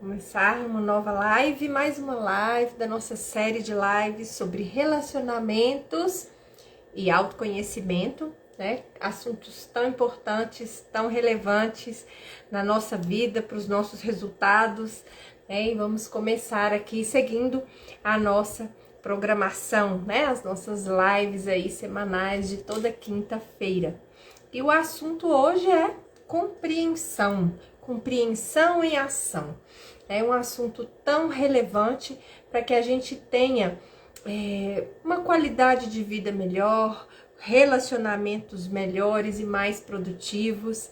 Começar uma nova live, mais uma live da nossa série de lives sobre relacionamentos e autoconhecimento, né? Assuntos tão importantes, tão relevantes na nossa vida, para os nossos resultados, né? E vamos começar aqui seguindo a nossa programação, né? As nossas lives aí semanais de toda quinta-feira. E o assunto hoje é compreensão em ação. É um assunto tão relevante para que a gente tenha uma qualidade de vida melhor, relacionamentos melhores e mais produtivos.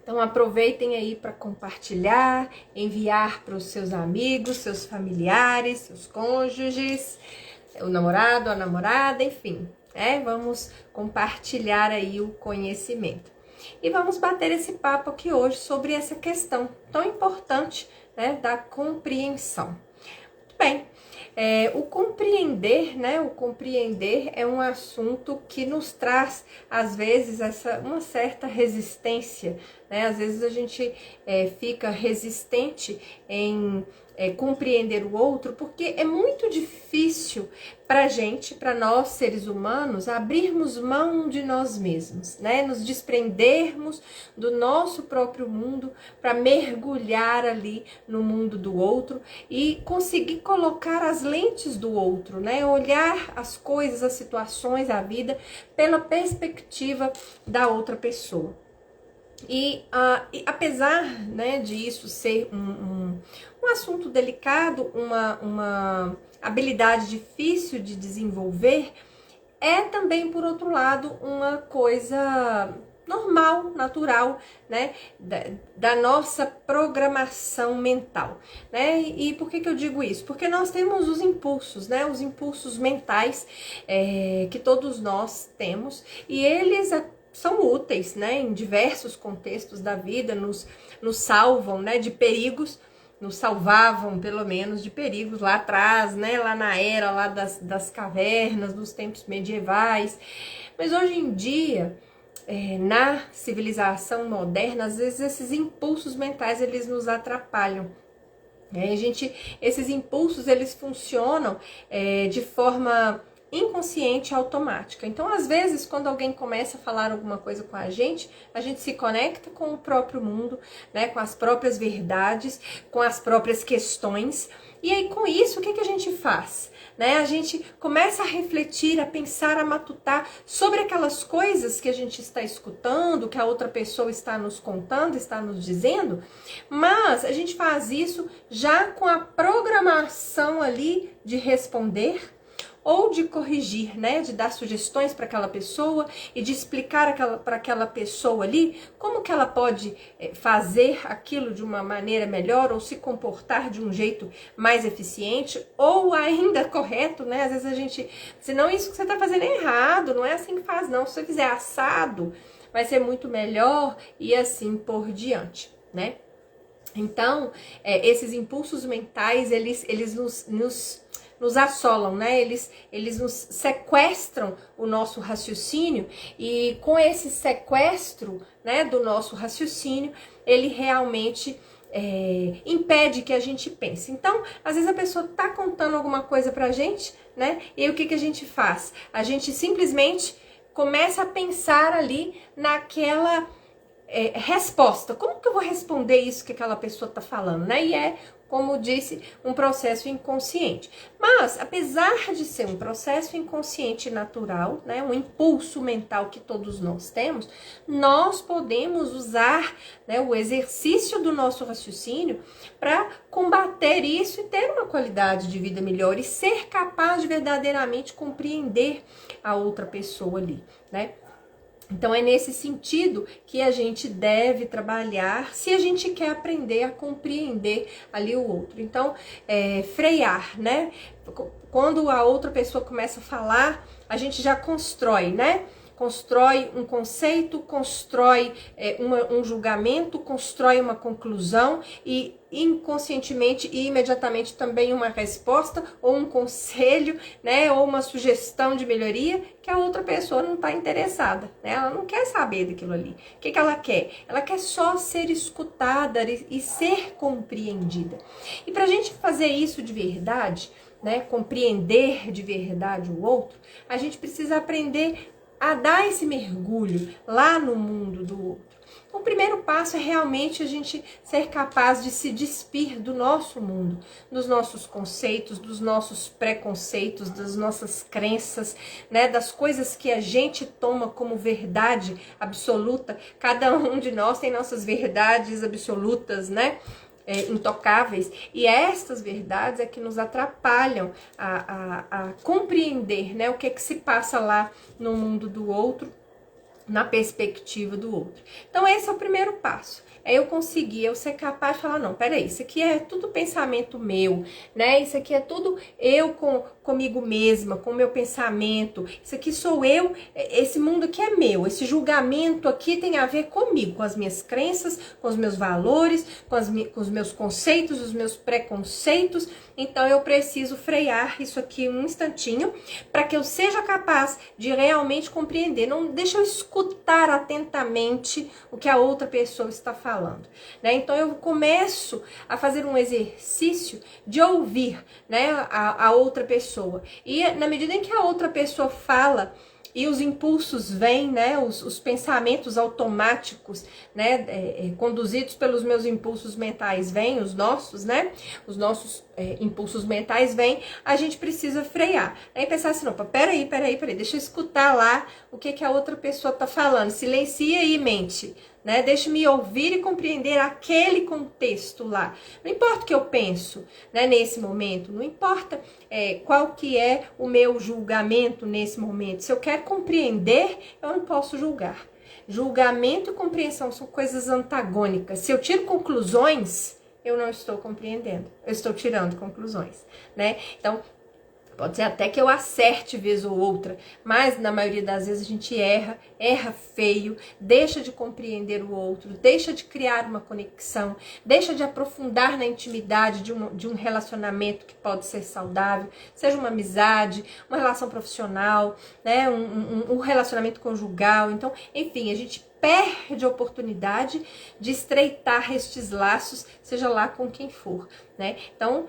Então aproveitem aí para compartilhar, enviar para os seus amigos, seus familiares, seus cônjuges, o namorado, a namorada, enfim. Vamos compartilhar aí o conhecimento. E vamos bater esse papo aqui hoje sobre essa questão tão importante, né, da compreensão. Muito bem, o compreender é um assunto que nos traz, às vezes, uma certa resistência, né? Às vezes a gente fica resistente em compreender o outro, porque é muito difícil para nós seres humanos, abrirmos mão de nós mesmos, né? Nos desprendermos do nosso próprio mundo para mergulhar ali no mundo do outro e conseguir colocar as lentes do outro, né? Olhar as coisas, as situações, a vida pela perspectiva da outra pessoa. E apesar, né, de isso ser um assunto delicado, uma habilidade difícil de desenvolver, é também, por outro lado, uma coisa normal, natural, né, da nossa programação mental, né? E por que eu digo isso? Porque nós temos os impulsos, né, os impulsos mentais que todos nós temos, e eles são úteis, né, em diversos contextos da vida, nos salvam, né, de perigos, nos salvavam, pelo menos, de perigos lá atrás, né, lá na era lá das cavernas, dos tempos medievais. Mas hoje em dia, na civilização moderna, às vezes esses impulsos mentais, eles nos atrapalham. Esses impulsos, eles funcionam de forma inconsciente, automática. Então, às vezes, quando alguém começa a falar alguma coisa com a gente se conecta com o próprio mundo, né, com as próprias verdades, com as próprias questões. E aí, com isso, o que a gente faz? Né? A gente começa a refletir, a pensar, a matutar sobre aquelas coisas que a gente está escutando, que a outra pessoa está nos contando, está nos dizendo, mas a gente faz isso já com a programação ali de responder ou de corrigir, né, de dar sugestões para aquela pessoa e de explicar para aquela pessoa ali como que ela pode fazer aquilo de uma maneira melhor ou se comportar de um jeito mais eficiente ou ainda correto, né? Às vezes a gente, senão isso que você está fazendo é errado, não é assim que faz não, se você fizer assado vai ser muito melhor e assim por diante, né? Então, esses impulsos mentais, eles nos assolam, né? Eles nos sequestram o nosso raciocínio e com esse sequestro, né, do nosso raciocínio, ele realmente impede que a gente pense. Então, às vezes a pessoa tá contando alguma coisa pra gente, né? E aí o que a gente faz? A gente simplesmente começa a pensar ali naquela resposta. Como que eu vou responder isso que aquela pessoa tá falando, né? E como disse, um processo inconsciente. Mas, apesar de ser um processo inconsciente natural, né, um impulso mental que todos nós temos, nós podemos usar, né, o exercício do nosso raciocínio para combater isso e ter uma qualidade de vida melhor e ser capaz de verdadeiramente compreender a outra pessoa ali, né? Então é nesse sentido que a gente deve trabalhar se a gente quer aprender a compreender ali o outro. Então, frear, né? Quando a outra pessoa começa a falar, a gente já constrói, né? constrói um conceito, constrói um julgamento, constrói uma conclusão e inconscientemente e imediatamente também uma resposta ou um conselho, né, ou uma sugestão de melhoria que a outra pessoa não está interessada, né? Ela não quer saber daquilo ali. O que ela quer? Ela quer só ser escutada e ser compreendida. E para a gente fazer isso de verdade, né, compreender de verdade o outro, a gente precisa aprender a dar esse mergulho lá no mundo do outro. Então, o primeiro passo é realmente a gente ser capaz de se despir do nosso mundo, dos nossos conceitos, dos nossos preconceitos, das nossas crenças, né, das coisas que a gente toma como verdade absoluta. Cada um de nós tem nossas verdades absolutas, né? Intocáveis, e estas verdades é que nos atrapalham a compreender, né, o que é que se passa lá no mundo do outro, na perspectiva do outro. Então esse é o primeiro passo. É eu ser capaz de falar, não, peraí, isso aqui é tudo pensamento meu, né? Isso aqui é tudo eu comigo mesma, com o meu pensamento. Isso aqui sou eu, esse mundo aqui é meu. Esse julgamento aqui tem a ver comigo, com as minhas crenças, com os meus valores, com os meus conceitos, os meus preconceitos. Então eu preciso frear isso aqui um instantinho para que eu seja capaz de realmente compreender. Não deixa eu escutar atentamente o que a outra pessoa está falando, né? Então eu começo a fazer um exercício de ouvir, né, a outra pessoa. E na medida em que a outra pessoa fala e os impulsos vêm, né, os pensamentos automáticos, né, conduzidos pelos meus impulsos mentais vêm, os nossos, né, os nossos impulsos mentais vêm, a gente precisa frear. Aí pensar assim, opa, peraí, deixa eu escutar lá o que a outra pessoa tá falando, silencia aí, mente, né, deixa-me ouvir e compreender aquele contexto lá. Não importa o que eu penso, né, nesse momento, não importa qual que é o meu julgamento nesse momento. Se eu quero compreender, eu não posso julgar. Julgamento e compreensão são coisas antagônicas. Se eu tiro conclusões, eu não estou compreendendo. Eu estou tirando conclusões, né? Então, pode ser até que eu acerte vez ou outra, mas na maioria das vezes a gente erra feio, deixa de compreender o outro, deixa de criar uma conexão, deixa de aprofundar na intimidade de um relacionamento que pode ser saudável, seja uma amizade, uma relação profissional, né, um relacionamento conjugal. Então, enfim, a gente perde a oportunidade de estreitar estes laços, seja lá com quem for, né? Então,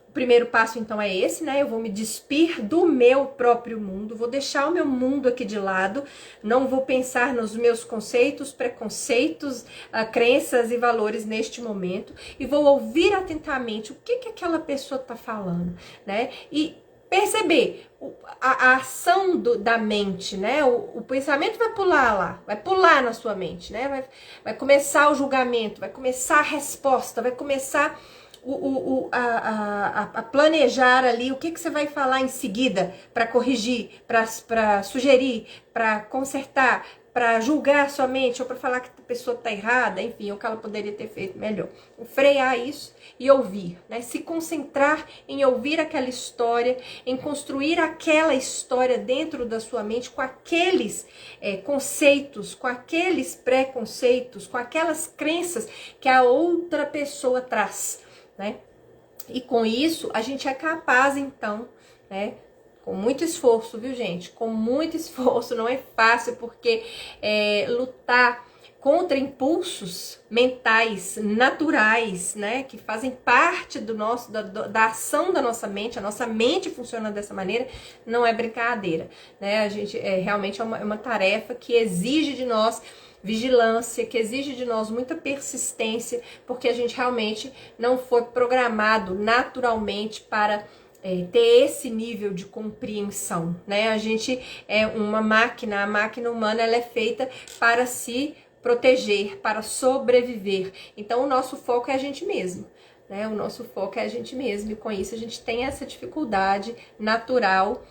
o primeiro passo, então, é esse, né? Eu vou me despir do meu próprio mundo, vou deixar o meu mundo aqui de lado, não vou pensar nos meus conceitos, preconceitos, crenças e valores neste momento, e vou ouvir atentamente o que aquela pessoa está falando, né? E perceber a ação da mente, né? O pensamento vai pular lá, vai pular na sua mente, né? Vai começar o julgamento, vai começar a resposta, vai começar a planejar ali o que você vai falar em seguida para corrigir, para sugerir, para consertar, para julgar somente ou para falar que a pessoa está errada, enfim, o que ela poderia ter feito melhor. Frear isso e ouvir, né? Se concentrar em ouvir aquela história, em construir aquela história dentro da sua mente com aqueles conceitos, com aqueles preconceitos, com aquelas crenças que a outra pessoa traz, né? E com isso a gente é capaz, então, né, com muito esforço, viu, gente? Com muito esforço, não é fácil, porque lutar contra impulsos mentais naturais, né, que fazem parte da ação da nossa mente, a nossa mente funciona dessa maneira, não é brincadeira, né? A gente realmente é uma tarefa que exige de nós vigilância, que exige de nós muita persistência, porque a gente realmente não foi programado naturalmente para ter esse nível de compreensão, né? A gente é uma máquina, a máquina humana ela é feita para se proteger, para sobreviver. Então o nosso foco é a gente mesmo, né? O nosso foco é a gente mesmo, e com isso a gente tem essa dificuldade natural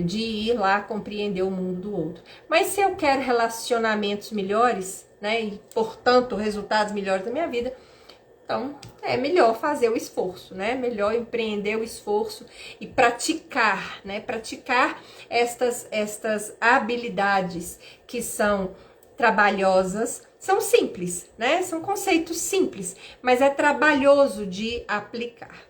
de ir lá compreender o mundo do outro. Mas se eu quero relacionamentos melhores, né, e portanto resultados melhores da minha vida, Então, é melhor fazer o esforço, né? Melhor empreender o esforço e praticar, né? Praticar estas habilidades que são trabalhosas, são simples, né? São conceitos simples, mas é trabalhoso de aplicar.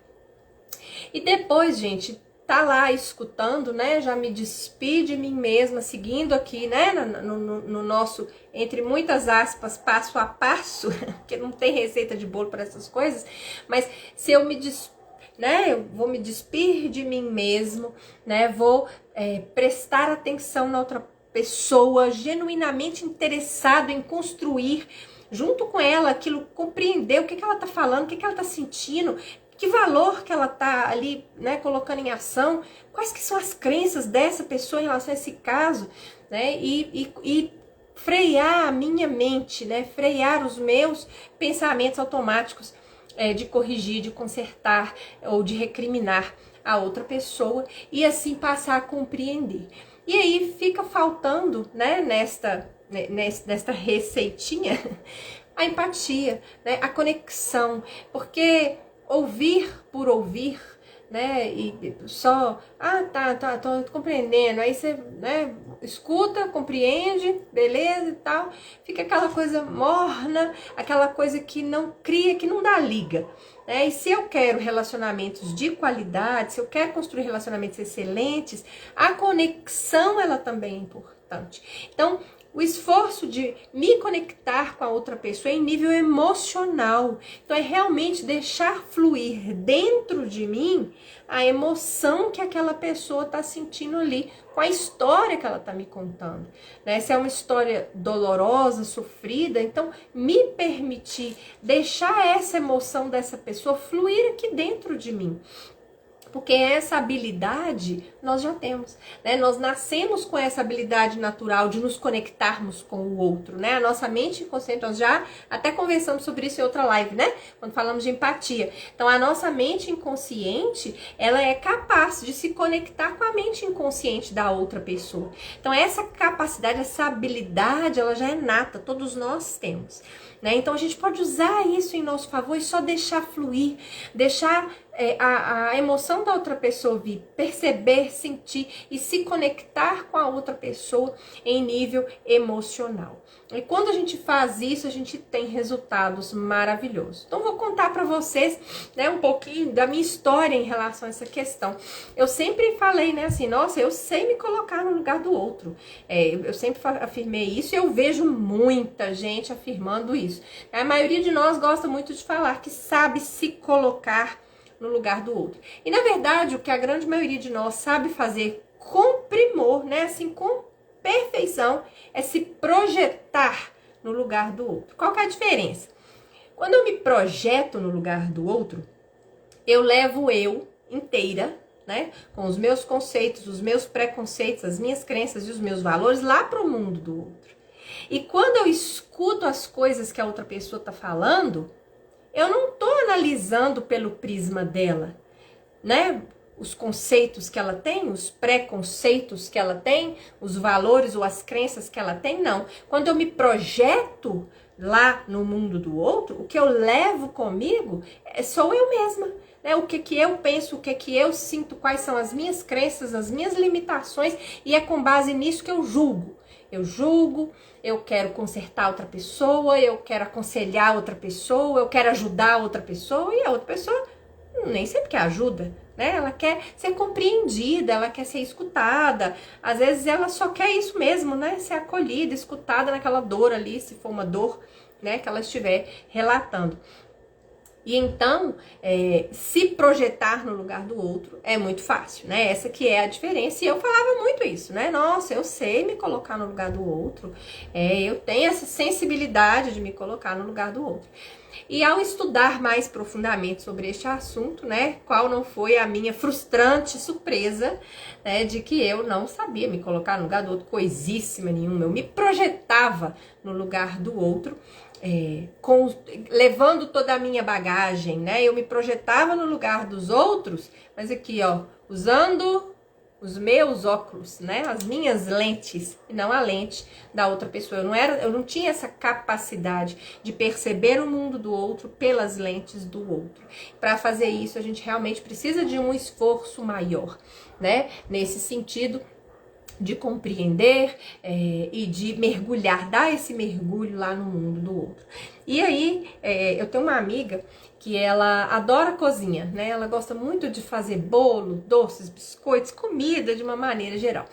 E depois, gente, tá lá escutando, né? Já me despi de mim mesma, seguindo aqui, né? No nosso, entre muitas aspas, passo a passo, porque não tem receita de bolo para essas coisas, mas se eu me né? Eu vou me despir de mim mesmo, né? Vou prestar atenção na outra pessoa, genuinamente interessado em construir junto com ela aquilo, compreender o que ela tá falando, o que ela tá sentindo, que valor que ela tá ali, né, colocando em ação, quais que são as crenças dessa pessoa em relação a esse caso, né, e frear a minha mente, né, frear os meus pensamentos automáticos de corrigir, de consertar ou de recriminar a outra pessoa e assim passar a compreender. E aí fica faltando, né, nesta receitinha, a empatia, né, a conexão, porque ouvir por ouvir, né, e só, tô compreendendo, aí você, né, escuta, compreende, beleza e tal, fica aquela coisa morna, aquela coisa que não cria, que não dá liga, né, e se eu quero relacionamentos de qualidade, se eu quero construir relacionamentos excelentes, a conexão, ela também é importante. Então, o esforço de me conectar com a outra pessoa em nível emocional. Então, é realmente deixar fluir dentro de mim a emoção que aquela pessoa está sentindo ali, com a história que ela está me contando. Né? Se é uma história dolorosa, sofrida, então me permitir deixar essa emoção dessa pessoa fluir aqui dentro de mim. Porque essa habilidade nós já temos, né? Nós nascemos com essa habilidade natural de nos conectarmos com o outro, né? A nossa mente inconsciente, nós já até conversamos sobre isso em outra live, né? Quando falamos de empatia. Então, a nossa mente inconsciente, ela é capaz de se conectar com a mente inconsciente da outra pessoa. Então, essa capacidade, essa habilidade, ela já é nata, todos nós temos. Né? Então a gente pode usar isso em nosso favor e só deixar fluir, deixar a emoção da outra pessoa vir, perceber, sentir e se conectar com a outra pessoa em nível emocional. E quando a gente faz isso, a gente tem resultados maravilhosos. Então vou contar para vocês, né, um pouquinho da minha história em relação a essa questão. Eu sempre falei, né, assim, nossa, eu sei me colocar no lugar do outro. Eu sempre afirmei isso e eu vejo muita gente afirmando isso. A maioria de nós gosta muito de falar que sabe se colocar no lugar do outro. E na verdade, o que a grande maioria de nós sabe fazer com primor, né, assim, com perfeição, é se projetar no lugar do outro. Qual que é a diferença? Quando eu me projeto no lugar do outro, eu levo eu inteira, né, com os meus conceitos, os meus preconceitos, as minhas crenças e os meus valores lá para o mundo do outro. E quando eu escuto as coisas que a outra pessoa está falando, eu não estou analisando pelo prisma dela, né? Os conceitos que ela tem, os preconceitos que ela tem, os valores ou as crenças que ela tem, não. Quando eu me projeto lá no mundo do outro, o que eu levo comigo sou eu mesma. Né? O que eu penso, o que eu sinto, quais são as minhas crenças, as minhas limitações, e é com base nisso que eu julgo. Eu julgo, eu quero consertar outra pessoa, eu quero aconselhar outra pessoa, eu quero ajudar outra pessoa, e a outra pessoa nem sempre quer ajuda, né? Ela quer ser compreendida, ela quer ser escutada. Às vezes ela só quer isso mesmo, né? Ser acolhida, escutada naquela dor ali, se for uma dor, né, que ela estiver relatando. E então, se projetar no lugar do outro é muito fácil, né? Essa que é a diferença. E eu falava muito isso, né? Nossa, eu sei me colocar no lugar do outro. Eu tenho essa sensibilidade de me colocar no lugar do outro. E ao estudar mais profundamente sobre este assunto, né? Qual não foi a minha frustrante surpresa, né? De que eu não sabia me colocar no lugar do outro, coisíssima nenhuma. Eu me projetava no lugar do outro. Levando toda a minha bagagem, né? Eu me projetava no lugar dos outros, mas aqui, ó, usando os meus óculos, né? As minhas lentes e não a lente da outra pessoa. Eu não tinha essa capacidade de perceber o mundo do outro pelas lentes do outro. Para fazer isso, a gente realmente precisa de um esforço maior, né? Nesse sentido de compreender e de mergulhar, dar esse mergulho lá no mundo do outro. E aí, eu tenho uma amiga que ela adora cozinha, né? Ela gosta muito de fazer bolo, doces, biscoitos, comida de uma maneira geral.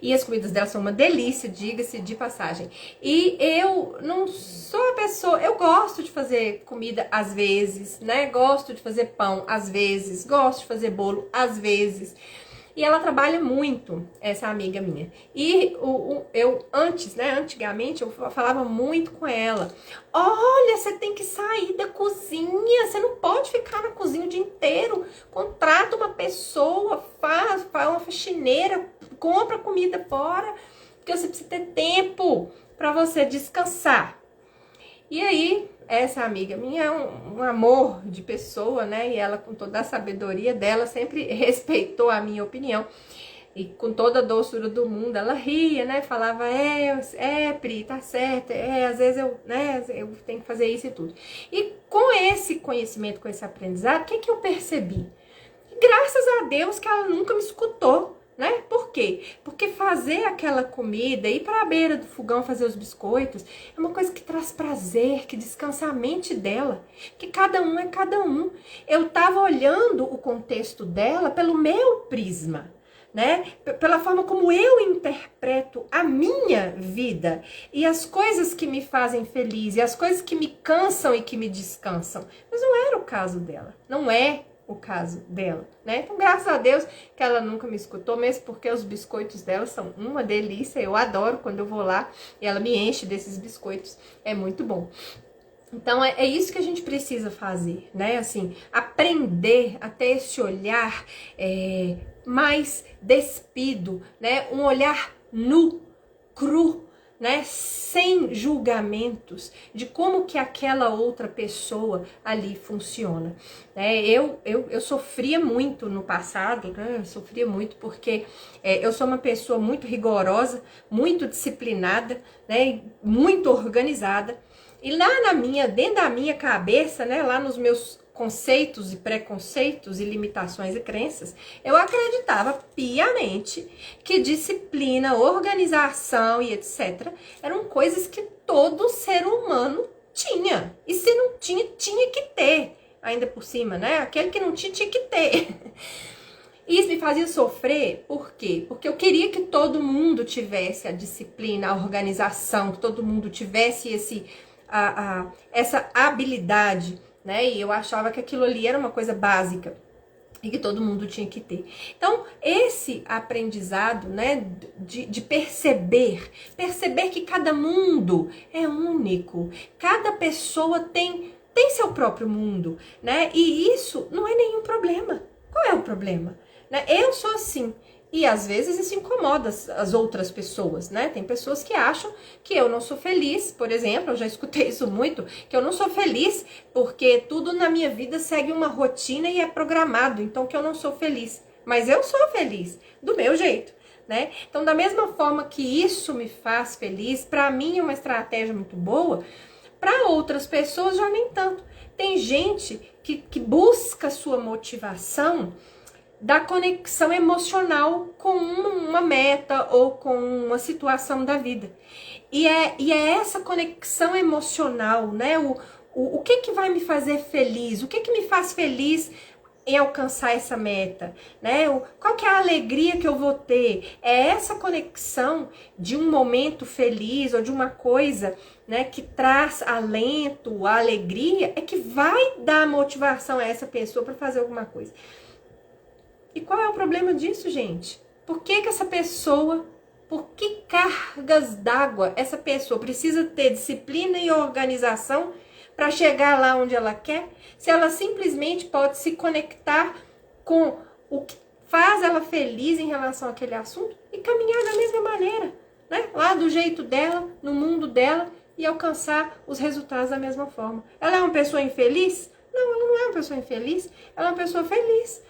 E as comidas dela são uma delícia, diga-se de passagem. E eu não sou a pessoa, eu gosto de fazer comida às vezes, né? Gosto de fazer pão às vezes, gosto de fazer bolo às vezes. E ela trabalha muito, essa amiga minha. E eu antes, né, antigamente, eu falava muito com ela. Olha, você tem que sair da cozinha, você não pode ficar na cozinha o dia inteiro. Contrata uma pessoa, faz uma faxineira, compra comida fora, porque você precisa ter tempo para você descansar. E aí, essa amiga minha é um amor de pessoa, né? E ela, com toda a sabedoria dela, sempre respeitou a minha opinião. E com toda a doçura do mundo, ela ria, né? Falava, Pri, tá certo. Às vezes eu tenho que fazer isso e tudo. E com esse conhecimento, com esse aprendizado, o que eu percebi? Graças a Deus que ela nunca me escutou. Né? Por quê? Porque fazer aquela comida, ir para a beira do fogão fazer os biscoitos, é uma coisa que traz prazer, que descansa a mente dela, que cada um é cada um. Eu estava olhando o contexto dela pelo meu prisma, né? Pela forma como eu interpreto a minha vida e as coisas que me fazem feliz e as coisas que me cansam e que me descansam. Mas não era o caso dela, não é o caso dela, né? Então, graças a Deus que ela nunca me escutou, mesmo porque os biscoitos dela são uma delícia, eu adoro quando eu vou lá e ela me enche desses biscoitos, é muito bom. Então, é isso que a gente precisa fazer, né? Assim, aprender a ter esse olhar mais despido, né? Um olhar nu, cru, né, sem julgamentos de como que aquela outra pessoa ali funciona. Eu sofria muito no passado, né, eu sofria muito porque eu sou uma pessoa muito rigorosa, muito disciplinada, né, muito organizada. E lá dentro da minha cabeça, né, lá nos meus conceitos e preconceitos e limitações e crenças, eu acreditava piamente que disciplina, organização e etc. eram coisas que todo ser humano tinha. E se não tinha, tinha que ter. Ainda por cima, né? Aquele que não tinha, tinha que ter. Isso me fazia sofrer, por quê? Porque eu queria que todo mundo tivesse a disciplina, a organização, que todo mundo tivesse essa habilidade, né? E eu achava que aquilo ali era uma coisa básica e que todo mundo tinha que ter. Então, esse aprendizado, né, de perceber que cada mundo é único, cada pessoa tem seu próprio mundo, né? E isso não é nenhum problema. Qual é o problema? Né? Eu sou assim. E às vezes isso incomoda as outras pessoas, né? Tem pessoas que acham que eu não sou feliz, por exemplo, eu já escutei isso muito, que eu não sou feliz porque tudo na minha vida segue uma rotina e é programado, então que eu não sou feliz. Mas eu sou feliz, do meu jeito, né? Então, da mesma forma que isso me faz feliz, para mim é uma estratégia muito boa, para outras pessoas já nem tanto. Tem gente que busca sua motivação da conexão emocional com uma meta ou com uma situação da vida. E é essa conexão emocional, né? O que vai me fazer feliz? O que me faz feliz em alcançar essa meta, né? Qual que é a alegria que eu vou ter? É essa conexão de um momento feliz ou de uma coisa, né, que traz alento, alegria, é que vai dar motivação a essa pessoa para fazer alguma coisa. E qual é o problema disso, gente? Por que essa pessoa, por que cargas d'água essa pessoa precisa ter disciplina e organização para chegar lá onde ela quer, se ela simplesmente pode se conectar com o que faz ela feliz em relação àquele assunto e caminhar da mesma maneira, né? Lá do jeito dela, no mundo dela e alcançar os resultados da mesma forma. Ela é uma pessoa infeliz? Não, ela não é uma pessoa infeliz, ela é uma pessoa feliz.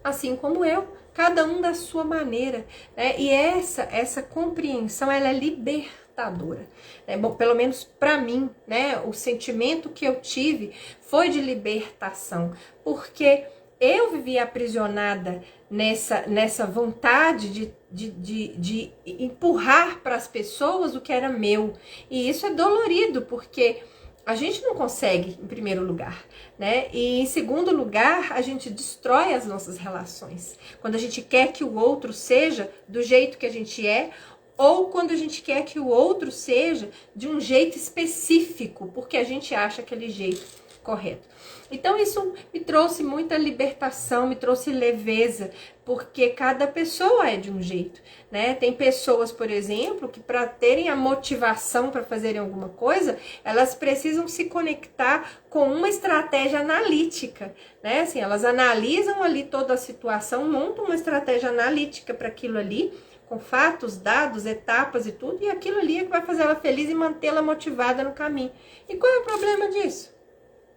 assim como eu, cada um da sua maneira, né? E essa compreensão, ela é libertadora, né? Bom, pelo menos para mim, né? O sentimento que eu tive foi de libertação, porque eu vivia aprisionada nessa vontade de empurrar para as pessoas o que era meu, e isso é dolorido, porque a gente não consegue, em primeiro lugar, né? E em segundo lugar, a gente destrói as nossas relações. Quando a gente quer que o outro seja do jeito que a gente é, ou quando a gente quer que o outro seja de um jeito específico, porque a gente acha aquele jeito correto. Então isso me trouxe muita libertação, me trouxe leveza, porque cada pessoa é de um jeito, né? Tem pessoas, por exemplo, que para terem a motivação para fazerem alguma coisa, elas precisam se conectar com uma estratégia analítica, né? Assim, elas analisam ali toda a situação, montam uma estratégia analítica para aquilo ali, com fatos, dados, etapas e tudo, e aquilo ali é que vai fazer ela feliz e mantê-la motivada no caminho. E qual é o problema disso?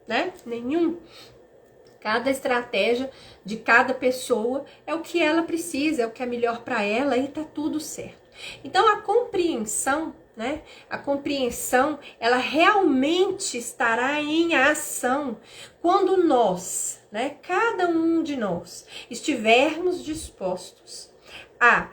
Né? Nenhum. Cada estratégia de cada pessoa é o que ela precisa, é o que é melhor para ela e tá tudo certo. Então a compreensão, né? A compreensão, ela realmente estará em ação quando nós, né? Cada um de nós estivermos dispostos a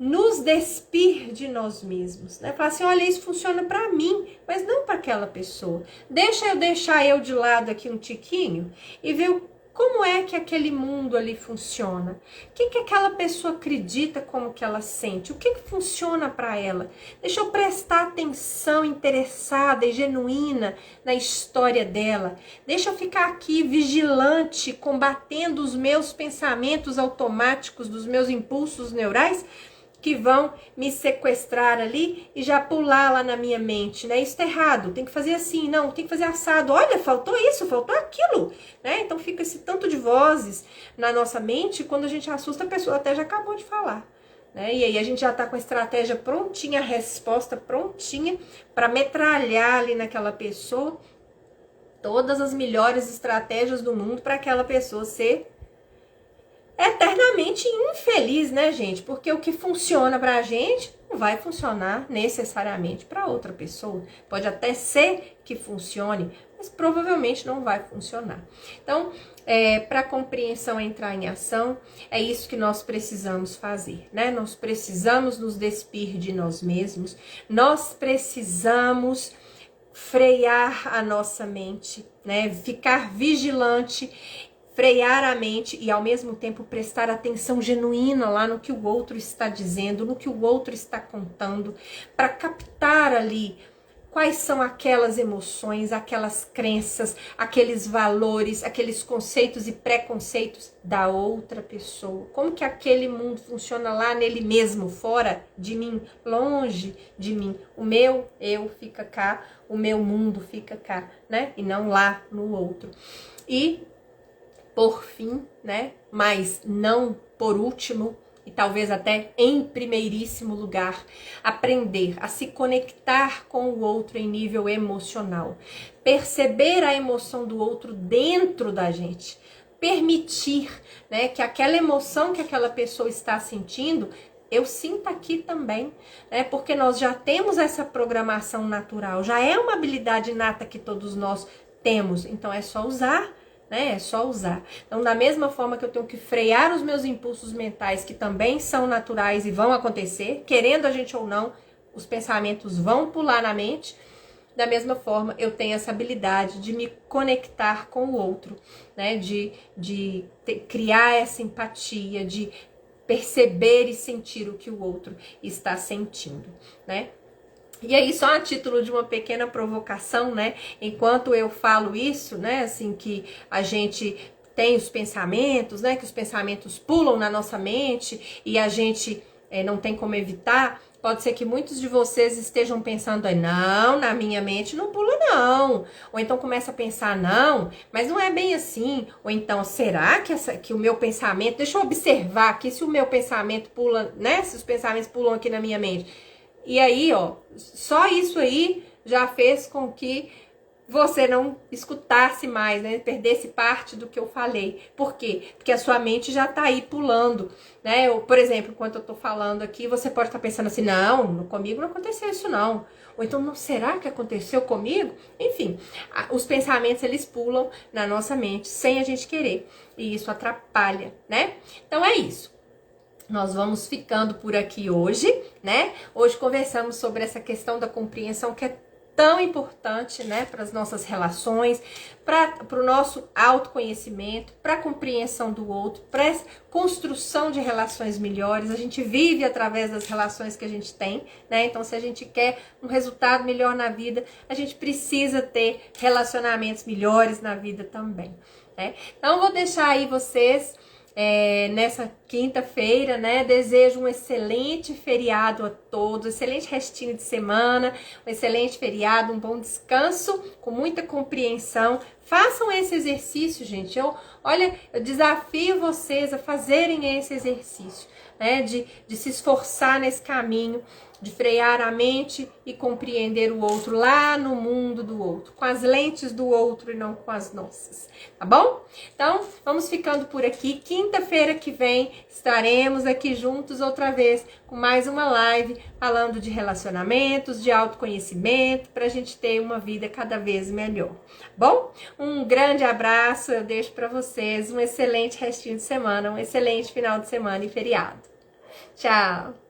nos despir de nós mesmos, né? Falar assim, olha, isso funciona para mim, mas não para aquela pessoa. Deixar eu de lado aqui um tiquinho e ver como é que aquele mundo ali funciona. O que aquela pessoa acredita, como que ela sente, o que funciona para ela. Deixa eu prestar atenção interessada e genuína na história dela. Deixa eu ficar aqui vigilante, combatendo os meus pensamentos automáticos, dos meus impulsos neurais, que vão me sequestrar ali e já pular lá na minha mente, né? Isso tá errado, tem que fazer assim, não, tem que fazer assado. Olha, faltou isso, faltou aquilo, né? Então fica esse tanto de vozes na nossa mente, quando a gente assusta, a pessoa até já acabou de falar, né? E aí a gente já tá com a estratégia prontinha, a resposta prontinha para metralhar ali naquela pessoa todas as melhores estratégias do mundo para aquela pessoa ser eternamente infeliz, né, gente? Porque o que funciona pra gente não vai funcionar necessariamente para outra pessoa. Pode até ser que funcione, mas provavelmente não vai funcionar. Então, para a compreensão entrar em ação, é isso que nós precisamos fazer, né? Nós precisamos nos despir de nós mesmos, nós precisamos frear a nossa mente, né? Ficar vigilante, frear a mente e ao mesmo tempo prestar atenção genuína lá no que o outro está dizendo, no que o outro está contando, para captar ali quais são aquelas emoções, aquelas crenças, aqueles valores, aqueles conceitos e preconceitos da outra pessoa. Como que aquele mundo funciona lá nele mesmo, fora de mim, longe de mim. O meu eu fica cá, o meu mundo fica cá, né? E não lá no outro. E por fim, né, mas não por último, e talvez até em primeiríssimo lugar, aprender a se conectar com o outro em nível emocional. Perceber a emoção do outro dentro da gente. Permitir, né, que aquela emoção que aquela pessoa está sentindo, eu sinto aqui também, né, porque nós já temos essa programação natural, já é uma habilidade inata que todos nós temos, então é só usar, né? É só usar. Então, da mesma forma que eu tenho que frear os meus impulsos mentais, que também são naturais e vão acontecer, querendo a gente ou não, os pensamentos vão pular na mente. Da mesma forma, eu tenho essa habilidade de me conectar com o outro, né? De criar essa empatia, de perceber e sentir o que o outro está sentindo, né? E aí, só a título de uma pequena provocação, né? Enquanto eu falo isso, né? Assim, que a gente tem os pensamentos, né? Que os pensamentos pulam na nossa mente e a gente não tem como evitar. Pode ser que muitos de vocês estejam pensando aí, não, na minha mente não pula não. Ou então começa a pensar, não, mas não é bem assim. Ou então, será que o meu pensamento... Deixa eu observar aqui se o meu pensamento pula, né? Se os pensamentos pulam aqui na minha mente. E aí, ó, só isso aí já fez com que você não escutasse mais, né? Perdesse parte do que eu falei. Por quê? Porque a sua mente já tá aí pulando, né? Por exemplo, enquanto eu tô falando aqui, você pode estar pensando assim, não, comigo não aconteceu isso não. Ou então, não, será que aconteceu comigo? Enfim, os pensamentos, eles pulam na nossa mente sem a gente querer. E isso atrapalha, né? Então é isso. Nós vamos ficando por aqui hoje, né? Hoje conversamos sobre essa questão da compreensão que é tão importante, né, para as nossas relações, para o nosso autoconhecimento, para a compreensão do outro, para a construção de relações melhores. A gente vive através das relações que a gente tem, né? Então, se a gente quer um resultado melhor na vida, a gente precisa ter relacionamentos melhores na vida também, né? Então, vou deixar aí vocês nessa quinta-feira, né? Desejo um excelente feriado a todos, excelente restinho de semana, um excelente feriado, um bom descanso, com muita compreensão. Façam esse exercício, gente. Eu desafio vocês a fazerem esse exercício, né? De se esforçar nesse caminho, de frear a mente e compreender o outro lá no mundo do outro, com as lentes do outro e não com as nossas, tá bom? Então, vamos ficando por aqui. Quinta-feira que vem estaremos aqui juntos outra vez com mais uma live falando de relacionamentos, de autoconhecimento, para a gente ter uma vida cada vez melhor, bom? Um grande abraço, eu deixo para vocês um excelente restinho de semana, um excelente final de semana e feriado. Tchau!